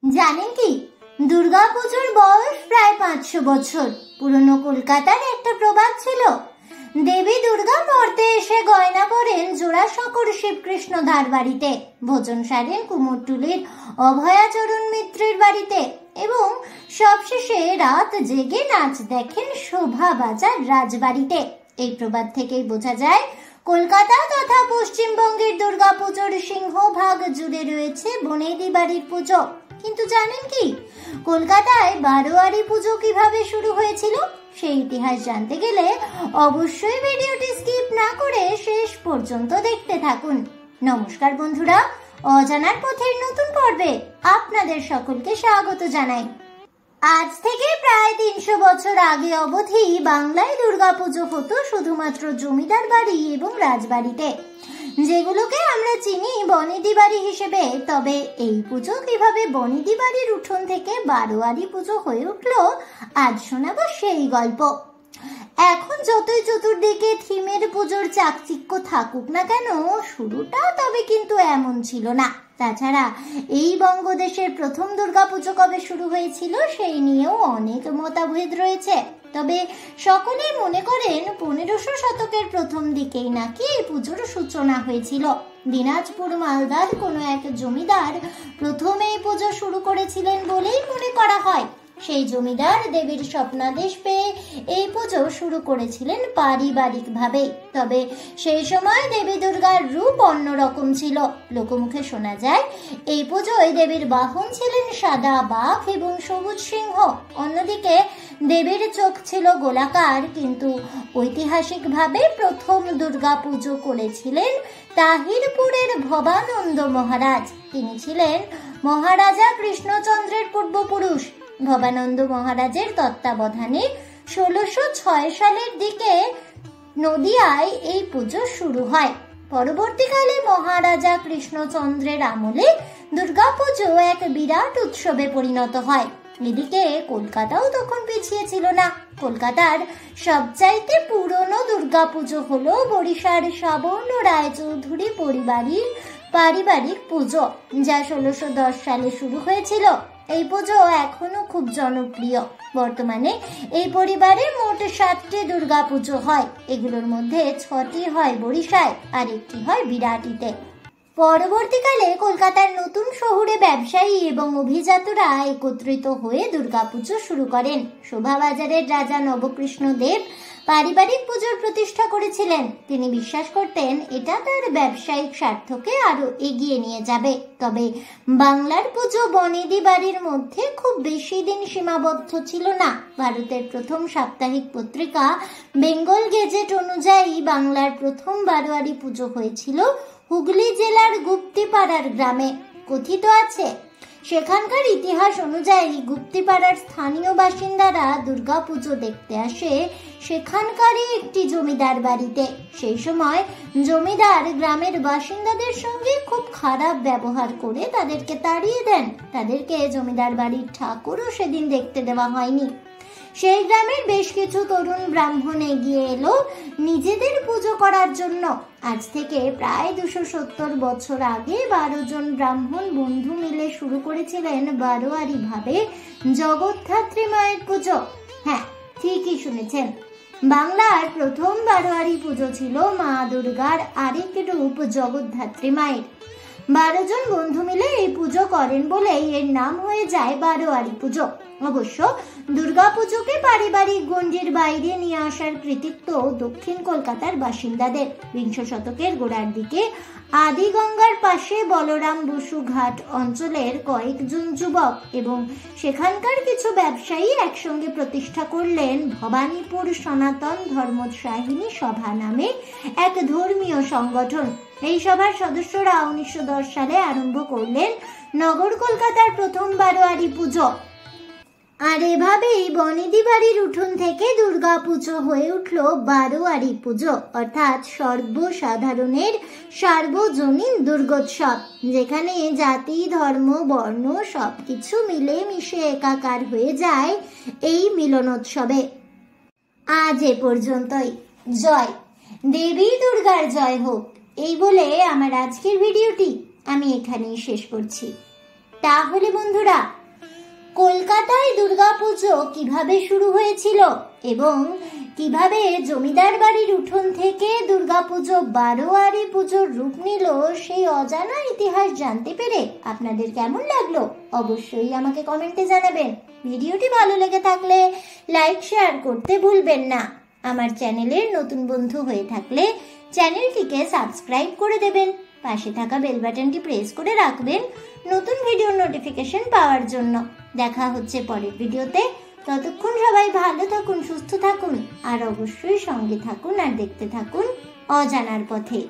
জানেন কি, দুর্গাপুজোর বয়স প্রায় 500 বছর। পুরনো কলকাতার একটা প্রবাদ ছিল, দেবী দুর্গা মর্তে এসে গয়না পরেন জোড়াসাঁকোর শিবকৃষ্ণ ধার বাড়িতে, ভোজন সারেন কুমোরটুলির অভয়াচরণ মিত্রের বাড়িতে এবং সবশেষে রাত জেগে নাচ দেখেন শোভাবাজার রাজবাড়িতে। এই প্রবাদ থেকেই বোঝা যায় কলকাতা তথা পশ্চিমবঙ্গের দুর্গাপুজোর সিংহভাগ জুড়ে রয়েছে বনেদি বাড়ির পুজো। কিন্তু জানেন কি, কলকাতায় বারোয়ারি পুজো কিভাবে শুরু হয়েছিল? সেই ইতিহাস জানতে গেলে অবশ্যই ভিডিওটি স্কিপ না করে শেষ পর্যন্ত দেখতে থাকুন। নমস্কার বন্ধুরা, অজানার পথের নতুন পর্বে আপনাদের সকলকে স্বাগত জানাই। আজ থেকে প্রায় 300 বছর আগে অবধি বাংলায় দুর্গাপুজো হতো শুধুমাত্র জমিদার বাড়ি এবং রাজবাড়িতে, যেগুলোকে আমরা চিনি বনেদি বাড়ি হিসেবে। তবে এই পুজো কিভাবে বনেদি বাড়ির উঠোন থেকে বারোয়ারি পুজো হয়ে উঠলো, আজ শোনাবো সেই গল্প। এখন যতই চতুর্দিকে থিমের পুজোর চাকচিক্য থাকুক না কেন, শুরুটা তবে কিন্তু এমন ছিল না। তাছাড়া এই বঙ্গদেশের প্রথম দুর্গাপুজো কবে শুরু হয়েছিল সেই নিয়েও অনেক মতভেদ রয়েছে। তবে সকলেই মনে করেন 1500 শতকের প্রথম দিকেই নাকি এই পুজোর সূচনা হয়েছিল। দিনাজপুর মালদার কোনো এক জমিদার প্রথম এই পুজো শুরু করেছিলেন বলেই মনে করা হয়। সেই জমিদার দেবীর স্বপ্নাদেশ পেয়ে এই পুজো শুরু করেছিলেন পারিবারিকভাবে। তবে সেই সময় দেবী দুর্গার রূপ অন্যরকম ছিল। লোকমুখে শোনা যায় এই পুজোয় দেবীর বাহন ছিলেন সাদা বাঘ এবং সবুজ সিংহ। অন্যদিকে দেবীর চোখ ছিল গোলাকার। কিন্তু ঐতিহাসিকভাবে প্রথম দুর্গা পুজো করেছিলেন তাহিরপুরের ভবানন্দ মহারাজ। তিনি ছিলেন মহারাজা কৃষ্ণচন্দ্রের পূর্বপুরুষ। ভবানন্দ মহারাজের তত্ত্বাবধানে 1606 সালের দিকে নদিয়ায় এই পুজো শুরু হয়। পরবর্তীকালে মহারাজা কৃষ্ণচন্দ্রের আমলে দুর্গাপুজো এক বিরাট উৎসবে পরিণত হয়। এদিকে কলকাতাও তখন পিছিয়ে ছিল না। কলকাতার সবচাইতে পুরনো দুর্গাপুজো হলো বরিশার সাবর্ণ রায়চৌধুরী পরিবারের পারিবারিক পুজো, যা 1610 সালে শুরু হয়েছিল। এই পুজো এখনো খুব জনপ্রিয়। বর্তমানে এই পরিবারে মোট 7টি দুর্গা পুজো হয়। এগুলোর মধ্যে 6টি হয় বরিশায় আর একটি হয় বিরাটিতে। পরবর্তীকালে কলকাতার নতুন শহরে ব্যবসায়ী এবং অভিজাতরা একত্রিত হয়ে দুর্গাপুজো শুরু করেন। শোভাবাজারের রাজা নবকৃষ্ণ দেব পারিবারিক পুজোর প্রতিষ্ঠা করেছিলেন। তিনি বিশ্বাস করতেন এটা তার ব্যবসায়িক স্বার্থকে আরো এগিয়ে নিয়ে যাবে। তবে বাংলার পুজো বনেদি বাড়ির মধ্যে খুব বেশি দিন সীমাবদ্ধ ছিল না। ভারতের প্রথম সাপ্তাহিক পত্রিকা বেঙ্গল গেজেট অনুযায়ী বাংলার প্রথম বারোয়ারি পুজো হয়েছিল হুগলি জেলার গুপ্তিপাড়ার গ্রামে। কথিত আছে সেখানকার ইতিহাস অনুযায়ী গুপ্তিপাড়ার স্থানীয় বাসিন্দারা দুর্গাপুজো দেখতে আসে সেখানকারই একটি জমিদার বাড়িতে। সেই সময় জমিদার গ্রামের বাসিন্দাদের সঙ্গে খুব খারাপ ব্যবহার করে তাদেরকে তাড়িয়ে দেন। তাদেরকে জমিদার বাড়ির ঠাকুরও সেদিন দেখতে দেওয়া হয়নি। সেই গ্রামের বেশ কিছু তরুণ ব্রাহ্মণ এগিয়ে এলো নিজেদের পুজো করার জন্য। আজ থেকে প্রায় 270 বছর আগে 12 জন ব্রাহ্মণ বন্ধু মিলে শুরু করেছিলেন বারোয়ারি ভাবে জগদ্ধাত্রী মায়ের পুজো। হ্যাঁ, ঠিকই শুনেছেন, বাংলার প্রথম বারোয়ারি পুজো ছিল মা দুর্গার আরেক রূপ জগদ্ধাত্রী মায়ের। 12 জন বন্ধু মিলে এই পুজো করেন বলেই এর নাম হয়ে যায় বারোয়ারি পুজো। অবশ্য দুর্গা পুজোকে পারিবারিক গণ্ডির বাইরে নিয়ে আসার কৃতিত্ব দক্ষিণ কলকাতার বাসিন্দাদের। 20 শতকের গোড়ার দিকে আদিগঙ্গার পাশে বলরাম বসু ঘাট অঞ্চলের কয়েকজন যুবক এবং সেখানকার কিছু ব্যবসায়ী একসঙ্গে প্রতিষ্ঠা করলেন ভবানীপুর সনাতন ধর্মোৎসাহিনী সভা নামে এক ধর্মীয় সংগঠন। এই সভার সদস্যরা 1910 সালে আরম্ভ করলেন নগর কলকাতার প্রথম বারোয়ারি পুজো। আর এভাবেই বনেদি বাড়ির উঠোন থেকে দুর্গা পুজো হয়ে উঠল বারোয়ারি পুজো, অর্থাৎ সর্বসাধারণের সার্বজনীন দুর্গোৎসব, যেখানে জাতি ধর্ম বর্ণ সবকিছু মিলে মিশে একাকার হয়ে যায় এই মিলনোৎসবে। আজ এ পর্যন্তই। জয় দেবী দুর্গার জয় হোক, এই বলে আমার আজকের ভিডিওটি আমি এখানেই শেষ করছি। তাহলে বন্ধুরা, কলকাতায় দুর্গাপুজো কিভাবে শুরু হয়েছিল এবং কিভাবে জমিদার বাড়ির উঠোন থেকে দুর্গাপুজো বারোয়ারি পুজোর রূপ নিল, সেই অজানা ইতিহাস জানতে পেরে আপনাদের কেমন লাগলো অবশ্যই আমাকে কমেন্টে জানাবেন। ভিডিওটি ভালো লেগে থাকলে লাইক শেয়ার করতে ভুলবেন না। আমার চ্যানেলের নতুন বন্ধু হয়ে থাকলে চ্যানেলটিকে সাবস্ক্রাইব করে দেবেন, পাশে থাকা বেল বাটনটি প্রেস করে রাখবেন নতুন ভিডিওর নোটিফিকেশন পাওয়ার জন্য। দেখা হচ্ছে পরের ভিডিওতে। ততক্ষণ সবাই ভালো থাকুন, সুস্থ থাকুন আর অবশ্যই সঙ্গে থাকুন আর দেখতে থাকুন অজানার পথে।